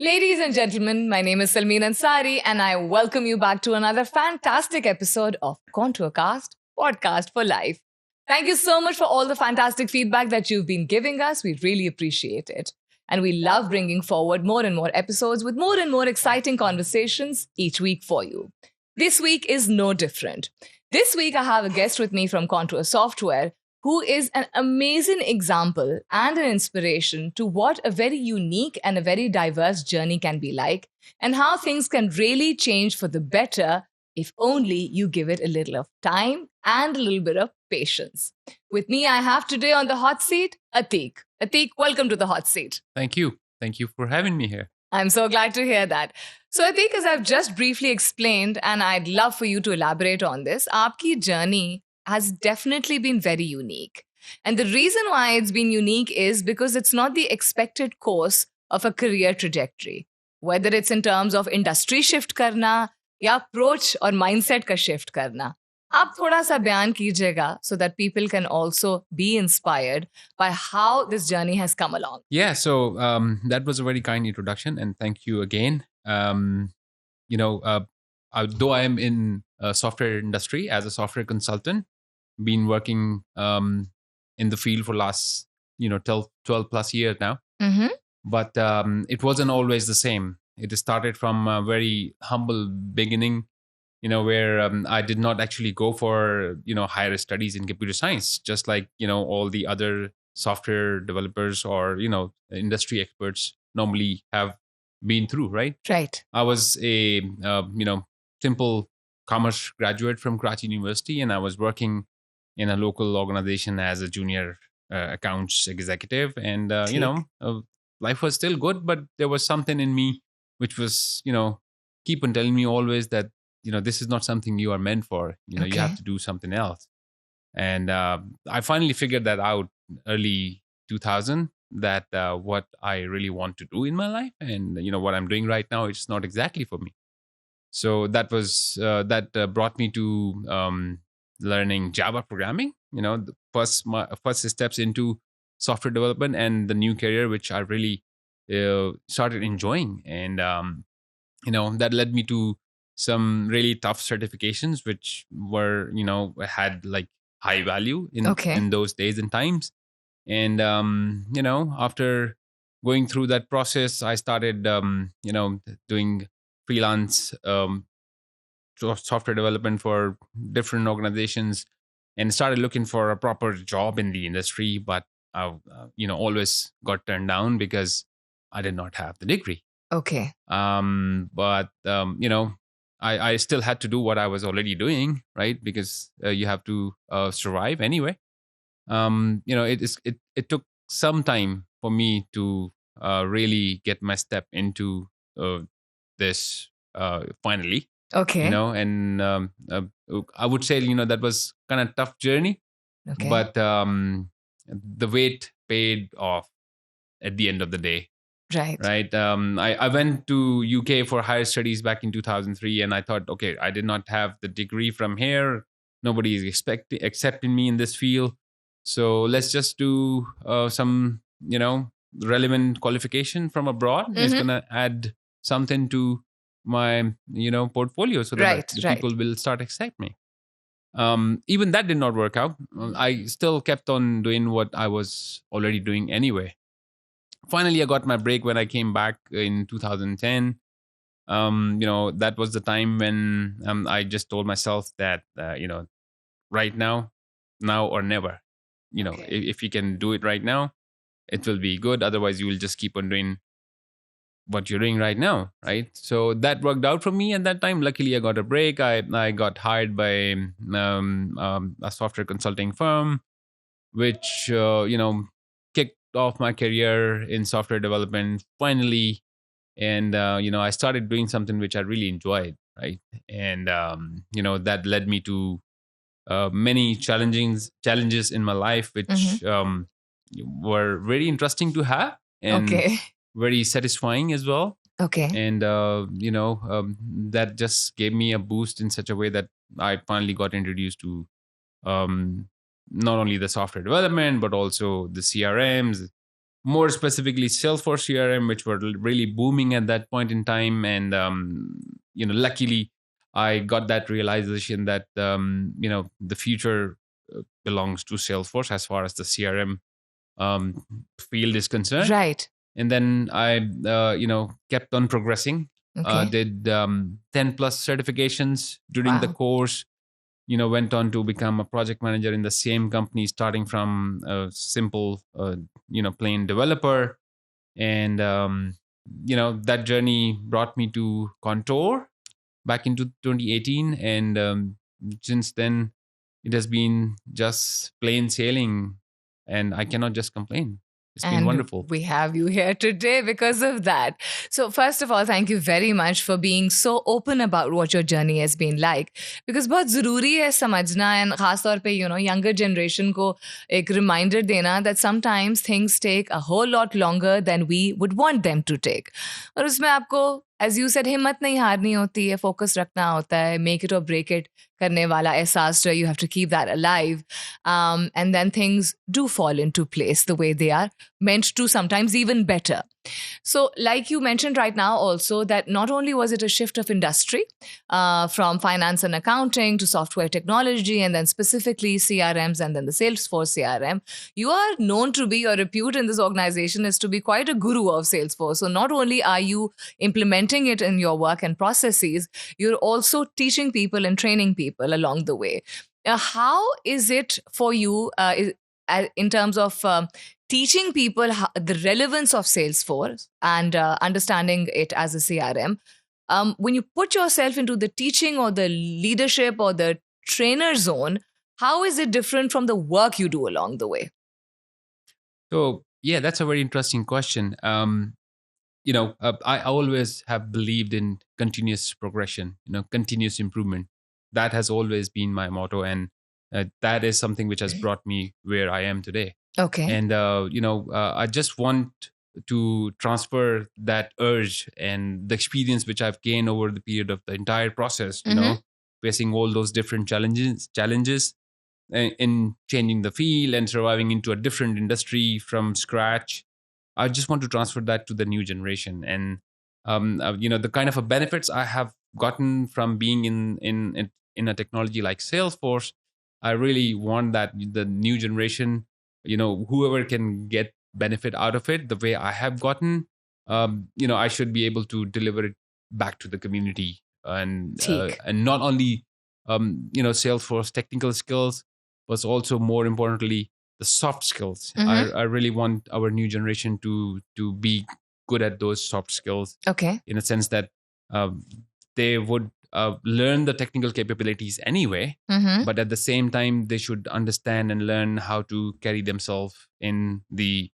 Ladies and gentlemen, my name is Sulmeen Ansari, and I welcome you back to another fantastic episode of Contourcast, podcast for life. Thank you so much for all the fantastic feedback that you've been giving us. We really appreciate it. And we love bringing forward more and more episodes with more and more exciting conversations each week for you. This week is no different. This week, I have a guest with me from Contour Software who is an amazing example and an inspiration to what a very unique and a very diverse journey can be like, and how things can really change for the better if only you give it a little of time and a little bit of patience. With me, I have today on the hot seat, Ateek. Ateek, welcome to the hot seat. Thank you. Thank you for having me here. I'm so glad to hear that. So, Ateek, as I've just briefly explained, and I'd love for you to elaborate on this, aapki journey has definitely been very unique. And the reason why it's been unique is because it's not the expected course of a career trajectory, whether it's in terms of industry shift karna या approach or mindset का shift करना. आप थोड़ा सा बयान कीजिएगा so that people can also be inspired by how this journey has come along. Yeah, so that was a very kind introduction, and thank you again. Though I am in software industry as a software consultant, been working in the field for last 12 plus years now. Mm-hmm. But it wasn't always the same. It started from a very humble beginning, where I did not actually go for higher studies in computer science, just like all the other software developers or industry experts normally have been through, right? Right. I was a simple commerce graduate from Karachi University, and I was working in a local organization as a junior accounts executive. And life was still good, but there was something in me which was keep on telling me always that this is not something you are meant for. You have to do something else. And I finally figured that out early 2000, that what I really want to do in my life, and what I'm doing right now, it's not exactly for me. So that was that brought me to learning Java programming. The my first steps into software development and the new career, which I really started enjoying. And that led me to some really tough certifications, which were had like high value in those days and times. And after going through that process, I started doing freelance software development for different organizations, and started looking for a proper job in the industry. But I always got turned down because I did not have the degree. Okay. But I still had to do what I was already doing, right? Because you have to survive anyway. It took some time for me to really get my step into this finally. Okay. And I would say that was kind of tough journey. Okay. But the wait paid off at the end of the day. Right. I went to UK for higher studies back in 2003, and I thought, okay, I did not have the degree from here. Nobody is accepting me in this field. So let's just do some, relevant qualification from abroad. Mm-hmm. It's going to add something to my, portfolio so that people will start accept me. Even that did not work out. I still kept on doing what I was already doing anyway. Finally, I got my break when I came back in 2010. That was the time when I just told myself that, right now or never. If you can do it right now, it will be good. Otherwise, you will just keep on doing what you're doing right now, right? So that worked out for me at that time. Luckily, I got a break. I got hired by a software consulting firm, which kicked off my career in software development finally. And I started doing something which I really enjoyed, right? And that led me to many challenges in my life, which were very interesting to have, and very satisfying as well. Okay. And that just gave me a boost in such a way that I finally got introduced to not only the software development, but also the CRMs, more specifically Salesforce CRM, which were really booming at that point in time. And, luckily I got that realization that, the future belongs to Salesforce as far as the CRM field is concerned. Right. And then I, kept on progressing. Okay. Did 10 plus certifications during the Wow. course. Went on to become a project manager in the same company, starting from a simple, plain developer. And, that journey brought me to Contour back into 2018. And since then, it has been just plain sailing. And I cannot just complain. It's been wonderful. We have you here today because of that. So, first of all, thank you very much for being so open about what your journey has been like. Because बहुत ज़रूरी है समझना, and खास तौर पे, younger generation को एक reminder देना that sometimes things take a whole lot longer than we would want them to take. और उसमें आपको, as you said, हिम्मत नहीं हारनी होती है, focus रखना होता है, make it or break it करने वाला एहसास जो, you have to keep that alive. And then things do fall into place the way they are meant to, sometimes even better. So, like you mentioned right now also, that not only was it a shift of industry from finance and accounting to software technology, and then specifically CRMs and then the Salesforce CRM, you are known to be, your repute in this organization is to be quite a guru of Salesforce. So not only are you implementing it in your work and processes, you're also teaching people and training people along the way. How is it for you in terms of teaching people the relevance of Salesforce and understanding it as a CRM? When you put yourself into the teaching or the leadership or the trainer zone, how is it different from the work you do along the way? So, yeah, that's a very interesting question. I always have believed in continuous progression, continuous improvement. That has always been my motto. And that is something which has brought me where I am today. Okay. And, I just want to transfer that urge and the experience which I've gained over the period of the entire process, facing all those different challenges in changing the field and surviving into a different industry from scratch. I just want to transfer that to the new generation. And, the kind of benefits I have gotten from being in a technology like Salesforce, I really want that the new generation, whoever can get benefit out of it the way I have gotten, I should be able to deliver it back to the community. And not only, Salesforce technical skills, but also more importantly, the soft skills. I really want our new generation to be good at those soft skills. Okay. In a sense that they would learn the technical capabilities anyway, but at the same time, they should understand and learn how to carry themselves in the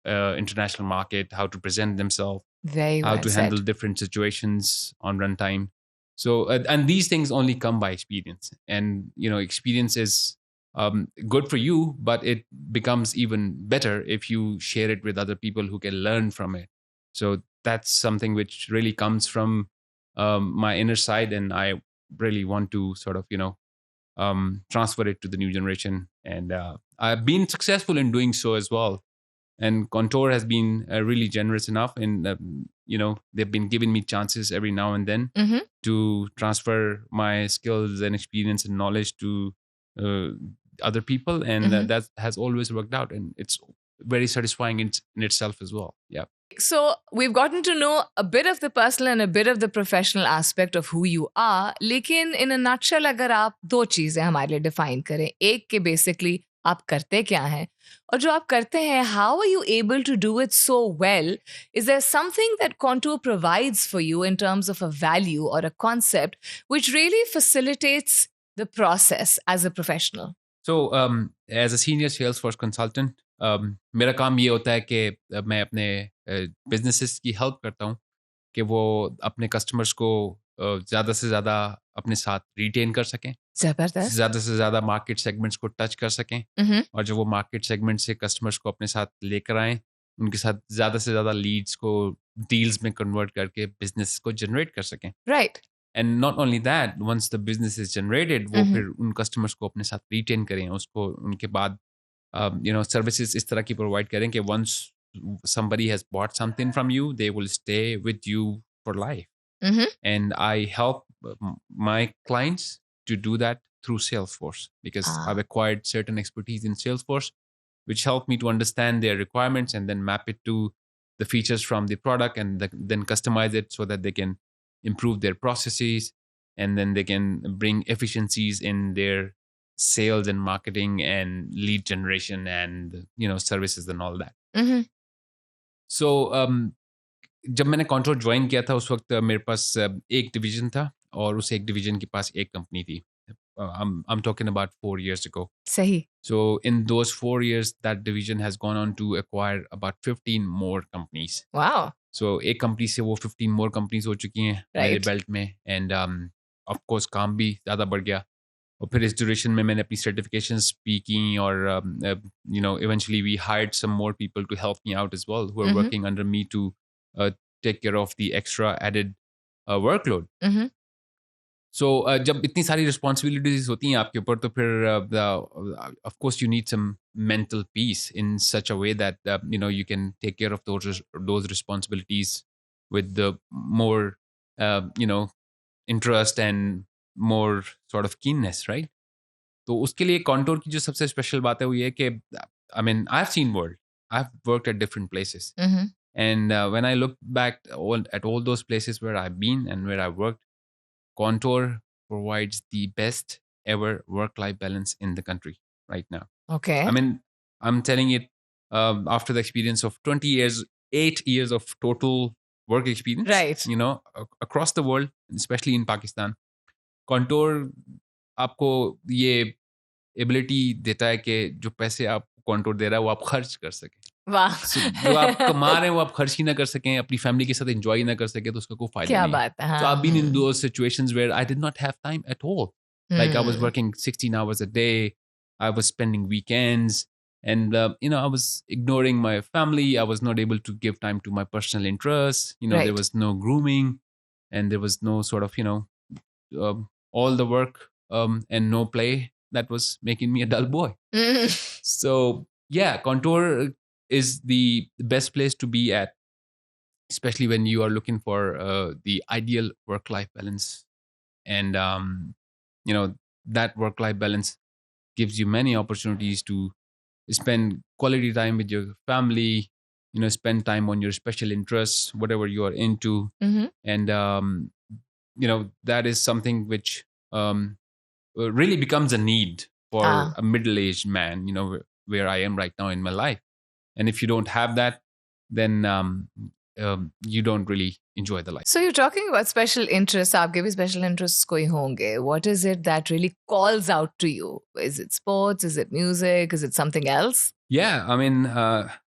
international market, how to present themselves, how to handle different situations on runtime. So, and these things only come by experience, and experience is good for you, but it becomes even better if you share it with other people who can learn from it. So that's something which really comes from my inner side, and I really want to sort of transfer it to the new generation. And I've been successful in doing so as well. And Contour has been really generous enough, and they've been giving me chances every now and then to transfer my skills and experience and knowledge to other people, and that has always worked out, and it's very satisfying in itself as well. Yeah. So we've gotten to know a bit of the personal and a bit of the professional aspect of who you are. लेकिन in a nutshell, अगर आप दो चीजें हमारे लिए define करें, एक के basically आप करते क्या हैं, और जो आप करते हैं, how are you able to do it so well? Is there something that Contour provides for you in terms of a value or a concept which really facilitates the process as a professional? So, as a senior Salesforce consultant, मेरा काम ये होता है कि मैं अपने businesses की help करता हूँ कि वो अपने customers को ज़्यादा से ज़्यादा अपने साथ retain कर सकें, जबरदस्त, ज़्यादा से ज़्यादा market segments को touch कर सकें, और जब वो market segment से customers को अपने साथ लेकर आएं, उनके साथ ज़्यादा से ज़्यादा leads को deals में convert करके business को generate कर सकें. Right. And not only that, once the business is generated, वो फिर उन customers को अपने साथ retain करें, उसको उनके बाद services इस तरह की provide करें कि once somebody has bought something from you, they will stay with you for life. Mm-hmm. And I help my clients to do that through Salesforce, because I've acquired certain expertise in Salesforce, which help me to understand their requirements and then map it to the features from the product, and then customize it so that they can improve their processes, and then they can bring efficiencies in their sales and marketing and lead generation and services and all that. Mm-hmm. So जब मैंने contour join किया था उस वक्त मेरे पास एक division था और उस एक डिवीजन के पास एक कंपनी थी. I'm talking about 4 years ago. Sahi. So in those 4 years, that division has gone on to acquire about 15 more companies. Wow. So एक कंपनी से वो 15 more companies हो चुकी हैं मेरे बेल्ट में. And of course काम भी ज़्यादा बढ़ गया. और फिर इस ड्यूरेशन में मैंने अपनी सर्टिफिकेशंस भी की और eventually we hired some more people to help me out as well, who are working under me to take care of the extra added workload. Mm-hmm. So जब इतनी सारी responsibilities होती हैं आपके ऊपर तो फिर of course you need some mental peace in such a way that you can take care of those responsibilities with the more interest and more sort of keenness, right? तो उसके लिए कॉन्टोर की जो सबसे स्पेशल बात है वो ये कि I mean I've seen world, I've worked at different places, and when I look back at all those places where I've been and where I've worked, Contour provides the best ever work-life balance in the country right now. Okay. I mean, I'm telling it after the experience of 20 years, 8 years of total work experience. Right. Across the world, especially in Pakistan. Contour आपको ये ability देता है कि जो पैसे आप Contour दे रहा है वो आप खर्च कर सकें. वाह. जो आप कमा रहे हैं वो आप खर्च ही ना कर सकें, अपनी फैमिली के साथ एंजॉय ना कर सकें, तो उसका कोई फायदा क्या नहीं. बात है. So I've been in those situations where I did not have time at all. Like I was working 16 hours a day. I was spending weekends, and I was ignoring my family. I was not able to give time to my personal interests. Right. There was no grooming, and there was no sort of all the work and no play that was making me a dull boy. So yeah, Contour is the best place to be at, especially when you are looking for the ideal work-life balance. And that work-life balance gives you many opportunities to spend quality time with your family, spend time on your special interests, whatever you are into. And that is something which really becomes a need for a middle-aged man, where I am right now in my life. And if you don't have that, then you don't really enjoy the life. So you're talking about special interests. आपके भी special interests कोई होंगे. What is it that really calls out to you? Is it sports? Is it music? Is it something else? Yeah, I mean,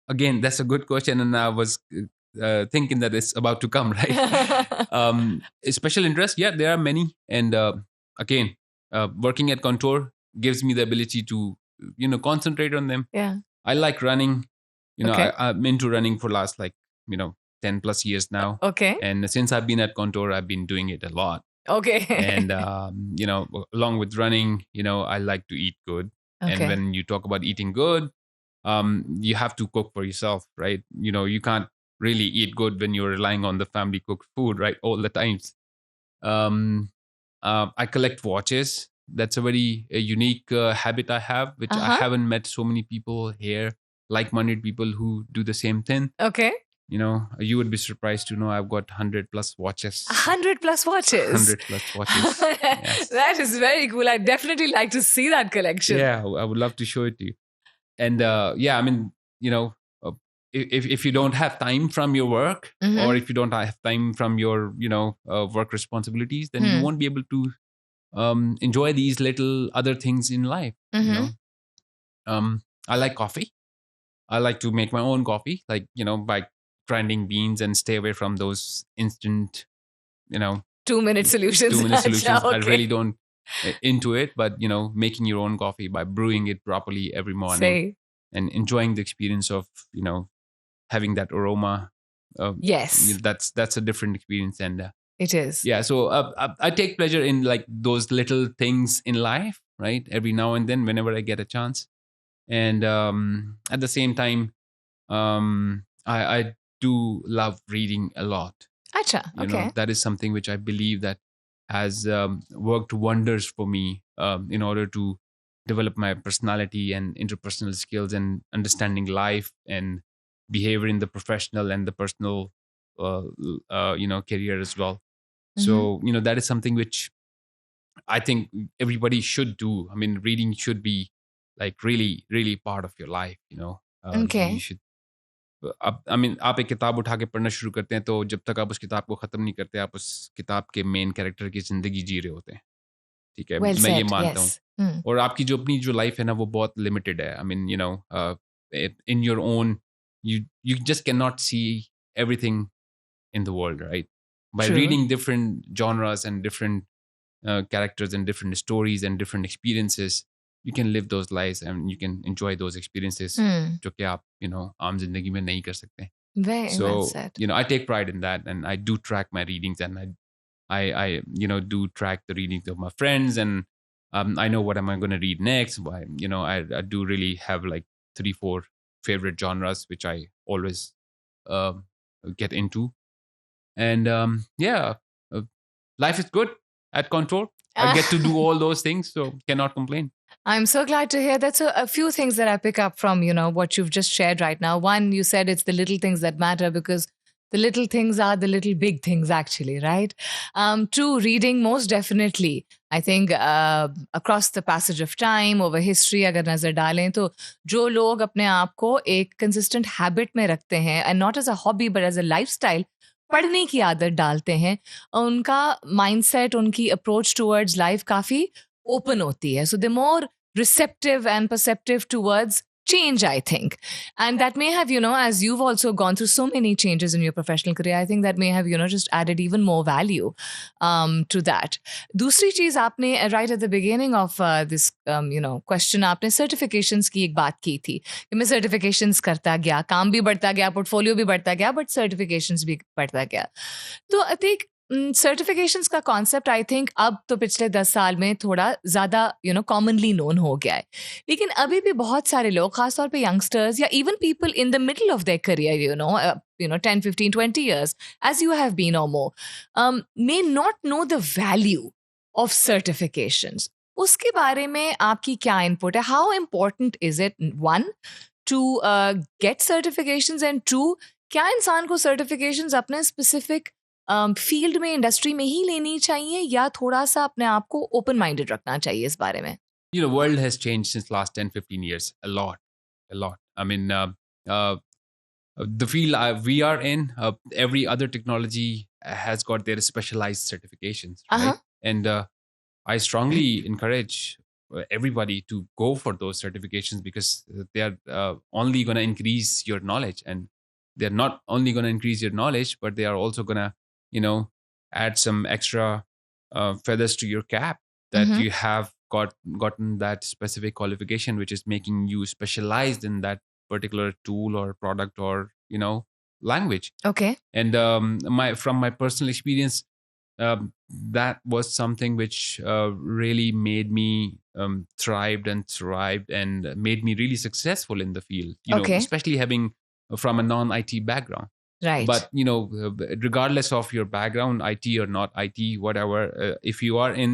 again, that's a good question, and I was thinking that it's about to come, right? Special interest, yeah, there are many, and again, working at Contour gives me the ability to, concentrate on them. Yeah, I like running. Okay. I'm into running for last 10 plus years now. Okay. And since I've been at Contour, I've been doing it a lot. Okay. And along with running, I like to eat good. Okay. And when you talk about eating good, you have to cook for yourself, right? You can't really eat good when you're relying on the family cooked food, right? All the times. I collect watches. That's a very unique habit I have, which I haven't met so many people here, like-minded people who do the same thing. Okay. You would be surprised to know I've got 100 plus watches. 100 plus watches? 100 plus watches. Yes. That is very cool. I'd definitely like to see that collection. Yeah, I would love to show it to you. And I mean, if you don't have time from your work, or if you don't have time from your, work responsibilities, then you won't be able to enjoy these little other things in life. I like coffee. I like to make my own coffee, by grinding beans and stay away from those instant, 2-minute solutions. 2-minute solutions. Okay. I really don't into it, but making your own coffee by brewing it properly every morning and enjoying the experience of having that aroma. Yes, that's a different experience, and it is. Yeah, so I take pleasure in those little things in life, right? Every now and then, whenever I get a chance, and at the same time, I do love reading a lot. Acha, okay. That is something which I believe that has worked wonders for me in order to develop my personality and interpersonal skills and understanding life and behavior in the professional and the personal career as well. Mm-hmm. So that is something which I think everybody should do. I mean, reading should be like really really part of your life. You Okay. should अब I mean आप एक किताब उठा के पढ़ना शुरू करते हैं तो जब तक आप उस किताब को ख़त्म नहीं करते आप उस किताब के मेन कैरेक्टर की ज़िंदगी जी रहे होते हैं, ठीक है? Well मैं ये said. मानता हूँ। Yes. Hmm. और आपकी जो अपनी जो लाइफ़ है ना वो बहुत लिमिटेड है। I mean in your own you just can not see everything in the world, right? By True. reading different genres and different characters and different stories and different experiences, you can live those lives and you can enjoy those experiences Hmm. जो कि आप आम जिंदगी में नहीं कर सकते. Very So well said. I take pride in that, and I do track my readings, and I do track the readings of my friends, and I know what am I going to read next. I do really have like 3-4 favorite genres which I always um get into, and uh, life is good at Contour. I get to do all those things, so cannot complain. I'm so glad to hear that. So, a few things that I pick up from, what you've just shared right now. One, you said it's the little things that matter because the little things are the little big things, actually, right? Two, reading, most definitely. I think across the passage of time, over history, अगर नजर डालें तो जो लोग अपने आप को एक consistent habit में रखते हैं and not as a hobby but as a lifestyle, पढ़ने की आदत डालते हैं, उनका mindset, उनकी approach towards life काफी open होती है. So they're more receptive and perceptive towards change, I think. And that may have, as you've also gone through so many changes in your professional career, I think that may have, just added even more value to that. दूसरी चीज आपने right at the beginning of this, question, आपने certifications की एक बात की थी कि मैं certifications करता गया, काम भी बढ़ता गया, portfolio भी बढ़ता गया, but certifications भी बढ़ता गया. तो अतीक सर्टिफिकेशंस का कॉन्सेप्ट आई थिंक अब तो पिछले 10 साल में थोड़ा ज्यादा कॉमनली नोन हो गया है, लेकिन अभी भी बहुत सारे लोग खासतौर पे यंगस्टर्स या even people in the middle of their career 10 15 20 years as you have been or more may not know the value of certifications. उसके बारे में आपकी क्या इनपुट है? How important is it one to get certifications and to क्या इंसान को certifications अपने स्पेसिफिक फील्ड में इंडस्ट्री में ही लेनी चाहिए या थोड़ा सा अपने आप को ओपन माइंडेड रखना चाहिए इस बारे में? World has changed since last 10-15 years a lot. I mean, the field we are in, every other technology has got their specialized certifications, right? And I strongly encourage everybody to go for those certifications because they are only going to increase your knowledge, and they're not only going to increase your knowledge, but they are also going to add some extra feathers to your cap that you have gotten that specific qualification which is making you specialized in that particular tool or product or language. Okay. And from my personal experience, that was something which really made me thrived and made me really successful in the field, Okay. especially having from a non-IT background. Right. But regardless of your background, IT or not IT, whatever, if you are in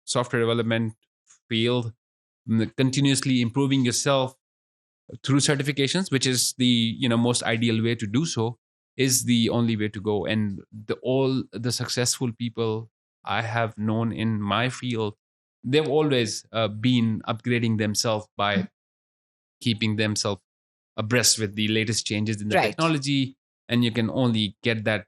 software development field, continuously improving yourself through certifications, which is the most ideal way to do so, is the only way to go. And all the successful people I have known in my field, they've always been upgrading themselves by keeping themselves abreast with the latest changes in the technology. And you can only get that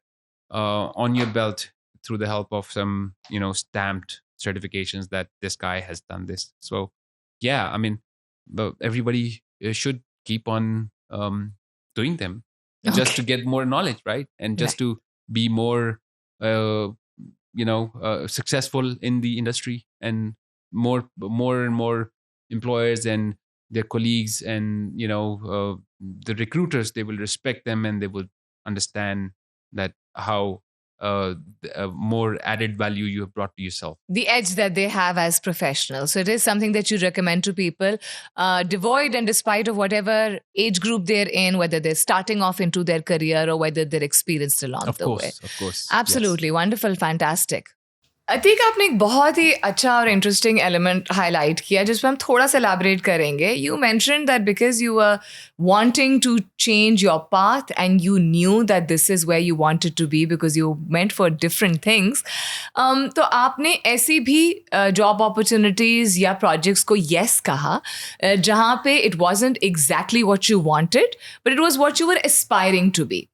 on your belt through the help of some stamped certifications that this guy has done this. So yeah, I mean, everybody should keep on doing them just to get more knowledge, right? And just to be more successful in the industry, and more and more employers and their colleagues and the recruiters, they will respect them and they will understand that how more added value you have brought to yourself. The edge that they have as professionals. So it is something that you recommend to people, devoid and despite of whatever age group they're in, whether they're starting off into their career or whether they're experienced along Of the course, way. of course. Absolutely. Yes. Wonderful. Fantastic. Atiq आपने एक बहुत ही अच्छा और interesting element highlight किया जिस पर हम थोड़ा सा एलैबोरेट करेंगे. You mentioned that because you were wanting to change your path and you knew that this is where you wanted to be because you meant for different things. तो आपने ऐसी भी जॉब अपॉर्चुनिटीज या projects को yes कहा जहाँ पे it wasn't exactly what you wanted but it was what you were aspiring to be.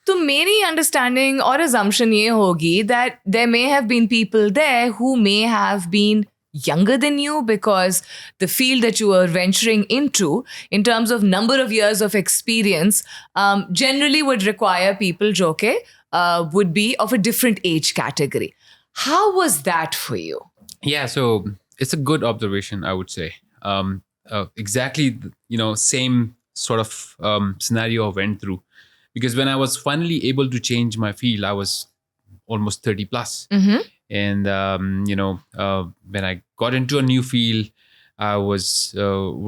तो मेरी अंडरस्टैंडिंग और assumption ये होगी that there may have been people there who may have been younger than you because the field that you were venturing into in terms of number of years of experience generally would require people जो के would be of a different age category. How was that for you? Yeah, so it's a good observation, I would say. Exactly, same sort of scenario I went through. Because when I was finally able to change my field, I was almost 30 plus. Mm-hmm. And, when I got into a new field, I was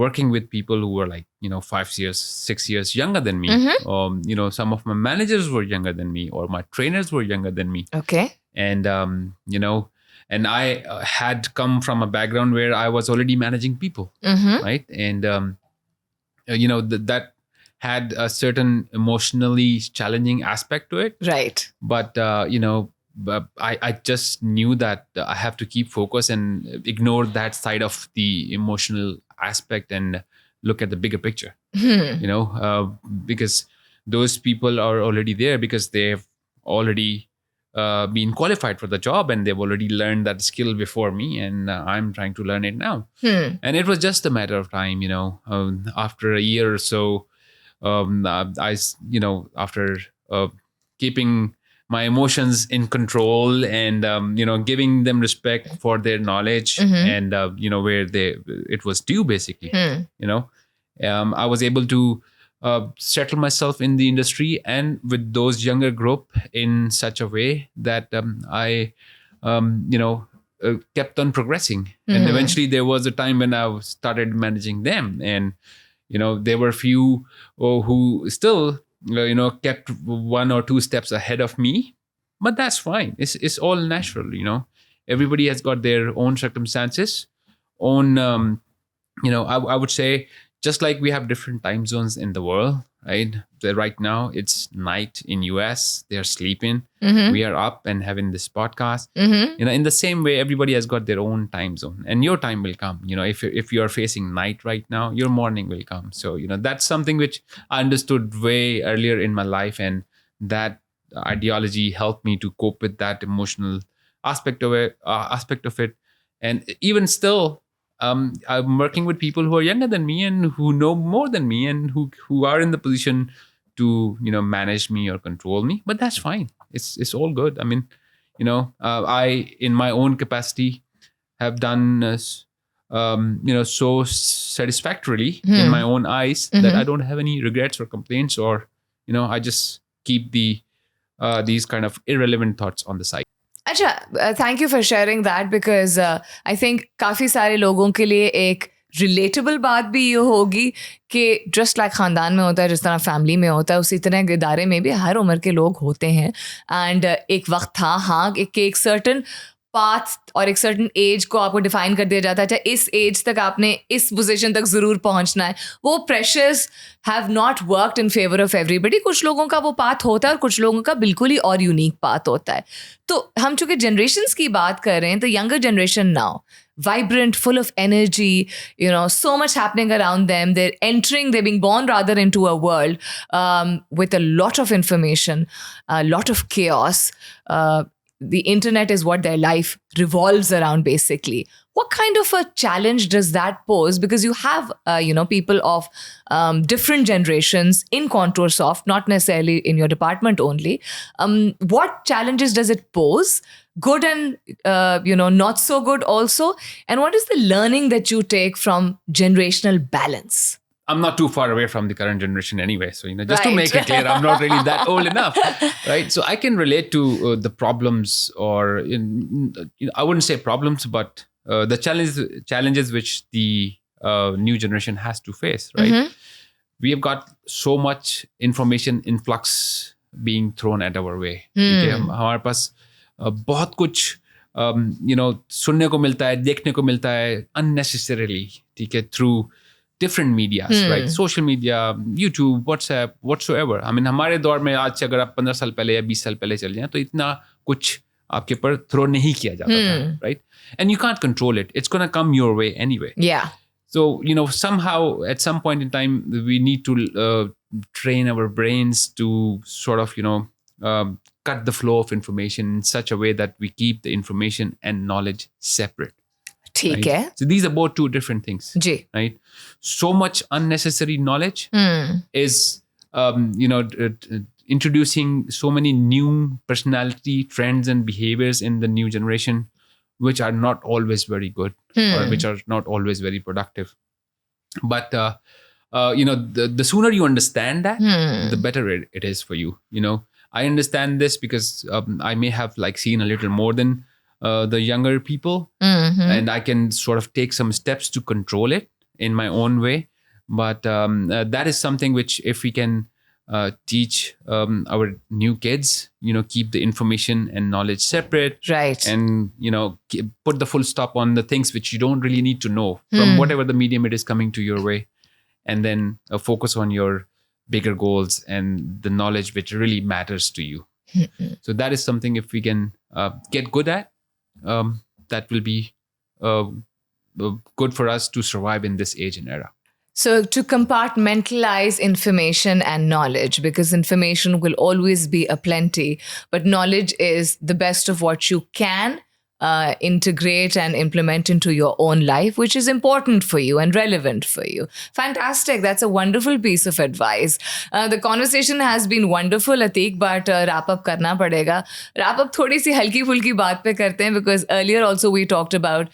working with people who were like, 5 years, 6 years younger than me. Mm-hmm. Some of my managers were younger than me, or my trainers were younger than me. Okay. And, and I had come from a background where I was already managing people, Mm-hmm. right? And, that had a certain emotionally challenging aspect to it. Right. But, I just knew that I have to keep focus and ignore that side of the emotional aspect and look at the bigger picture, because those people are already there because they've already been qualified for the job and they've already learned that skill before me, and I'm trying to learn it now. And it was just a matter of time, after a year or so, after keeping my emotions in control and giving them respect for their knowledge, Mm-hmm. and where it was due, basically. I was able to settle myself in the industry and with those younger group in such a way that I kept on progressing. And eventually there was a time when I started managing them, and there were few who still, kept 1 or 2 steps ahead of me, but that's fine. It's all natural, Everybody has got their own circumstances, own, I would say, just like we have different time zones in the world, right? So right now it's night in US, they're sleeping. Mm-hmm. We are up and having this podcast. Mm-hmm. In the same way, everybody has got their own time zone, and your time will come. If you are facing night right now, your morning will come. So that's something which I understood way earlier in my life, and that ideology helped me to cope with that emotional aspect of it. And even still, I'm working with people who are younger than me and who know more than me and who are in the position to manage me or control me. But that's fine. It's all good. I mean, I in my own capacity have done so satisfactorily in my own eyes that I don't have any regrets or complaints, or I just keep these kind of irrelevant thoughts on the side. अच्छा, thank you for sharing that because I think काफ़ी सारे लोगों के लिए एक relatable बात भी ये होगी कि जस्ट लाइक ख़ानदान में होता है, जिस तरह फैमिली में होता है, उसी तरह इदारे में भी हर उम्र के लोग होते हैं. एंड एक वक्त था हाँ कि एक सर्टन पाथ और एक सर्टन एज को आपको डिफाइन कर दिया जाता है, अच्छा इस एज तक आपने इस पोजीशन तक ज़रूर पहुंचना है. वो pressures have not worked in favour of everybody. कुछ लोगों का वो पाथ होता है और कुछ लोगों का बिल्कुल ही और यूनिक पाथ होता है. तो हम चूँकि जनरेशन्स की बात कर रहे हैं, तो younger generation now vibrant, full of energy, so much happening around them. They're being born rather into a world with a lot of information, a lot of chaos. The internet is what their life revolves around, basically. What kind of a challenge does that pose? Because you have, people of different generations in Contoursoft, not necessarily in your department only. What challenges does it pose? Good and, not so good also. And what is the learning that you take from generational balance? I'm not too far away from the current generation anyway. So, just to make it clear, I'm not really that old enough, right? So I can relate to the problems or, I wouldn't say problems, but the challenges which the new generation has to face, right? We have got so much information influx being thrown at our way. ठीक है, हमारे पास बहुत कुछ सुनने को मिलता है, देखने को मिलता है unnecessarily, ठीक है, through different medias, right? Social media, YouTube, WhatsApp, whatsoever. I mean, हमारे दौर में आज से अगर आप 15 साल पहले या 20 साल पहले चल जाएं तो इतना कुछ आपके पर थ्रो नहीं किया जाता था, right? And you can't control it. It's going to come your way anyway. Yeah. So, somehow at some point in time, we need to train our brains to sort of, cut the flow of information in such a way that we keep the information and knowledge separate. ठीक Right? है. So these are both two different things. जी. Right? So much unnecessary knowledge is, introducing so many new personality trends and behaviors in the new generation, which are not always very good or which are not always very productive. But, the sooner you understand that, the better it is for you. I understand this because I may have seen a little more than the younger people, and I can sort of take some steps to control it in my own way. But that is something which, if we can teach our new kids, keep the information and knowledge separate, right, and put the full stop on the things which you don't really need to know from whatever the medium it is coming to your way, and then focus on your bigger goals and the knowledge which really matters to you. So that is something, if we can get good at, that will be good for us to survive in this age and era. So to compartmentalize information and knowledge, because information will always be aplenty, but knowledge is the best of what you can integrate and implement into your own life, which is important for you and relevant for you. Fantastic. That's a wonderful piece of advice. The conversation has been wonderful, Ateeq, but wrap up karna padega. Wrap up thodi si halki fulki baat pe karte hain, because earlier also we talked about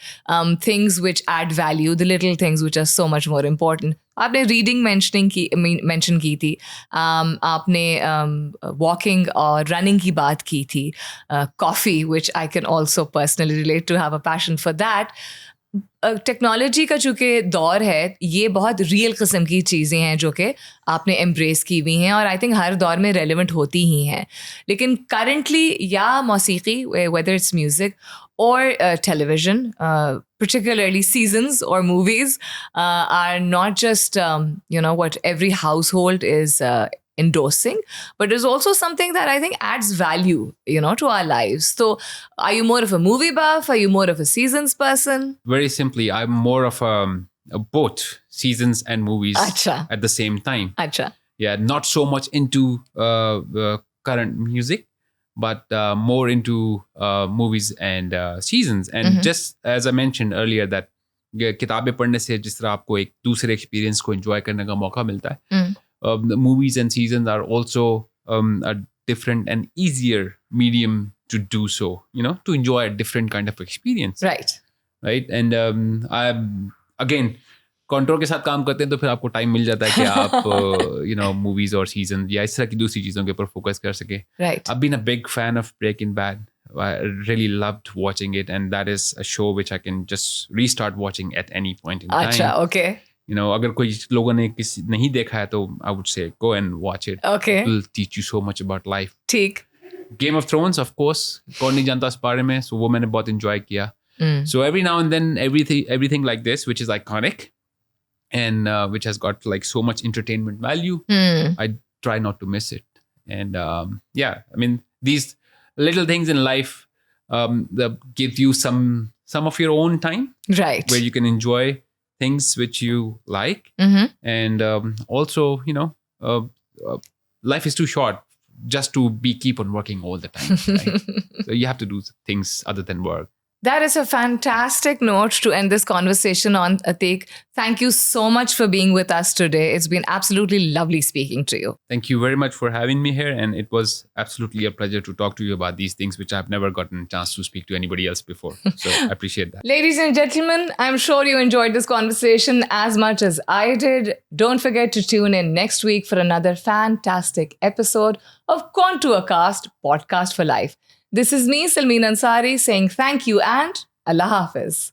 things which add value, the little things which are so much more important. आपने reading mention की थी, आपने walking और running की बात की थी, coffee, which I can also personally relate to have a passion for that. Technology का चूँकि दौर है, ये बहुत रियल किस्म की चीज़ें हैं जो कि आपने एम्ब्रेस की हुई हैं और आई थिंक हर दौर में रेलिवेंट होती ही हैं. लेकिन करंटली या मौसीकी, whether it's music or television, particularly seasons or movies, are not just, what every household is endorsing, but is also something that I think adds value, to our lives. So are you more of a movie buff? Are you more of a seasons person? Very simply, I'm more of a both seasons and movies Achha. At the same time. Achha. Yeah, not so much into current music, but more into movies and seasons. And just as I mentioned earlier, that किताबें पढ़ने से जिस तरह आपको एक दूसरे experience को enjoy करने का मौका मिलता है, the movies and seasons are also a different and easier medium to do so, to enjoy a different kind of experience. Right. And again, Contour के साथ काम करते हैं तो फिर आपको टाइम मिल जाता है कि आप मूवीज और सीजन या इस तरह की दूसरी चीज़ों के ऊपर फोकस कर सके. I've been a big fan of Breaking Bad. I really loved watching it, and that is a show which I can just restart watching at any point in time. अच्छा, okay. अगर कोई लोगों ने नहीं देखा है तो I would say go and watch it. Okay. It will teach you so much about life. ठीक. Game of Thrones, of course, कौन नहीं जानता उस बारे में, so वो मैंने बहुत enjoy किया. So every now and then everything like this, which is iconic, and which has got so much entertainment value, I try not to miss it. And I mean, these little things in life that give you some of your own time, right, where you can enjoy things which you like. And also, life is too short just to keep on working all the time, right? So you have to do things other than work. That is a fantastic note to end this conversation on, Ateeq. Thank you so much for being with us today. It's been absolutely lovely speaking to you. Thank you very much for having me here. And it was absolutely a pleasure to talk to you about these things, which I've never gotten a chance to speak to anybody else before. So I appreciate that. Ladies and gentlemen, I'm sure you enjoyed this conversation as much as I did. Don't forget to tune in next week for another fantastic episode of Contourcast, Podcast for Life. This is me, Sulmeen Ansari, saying thank you and Allah Hafiz.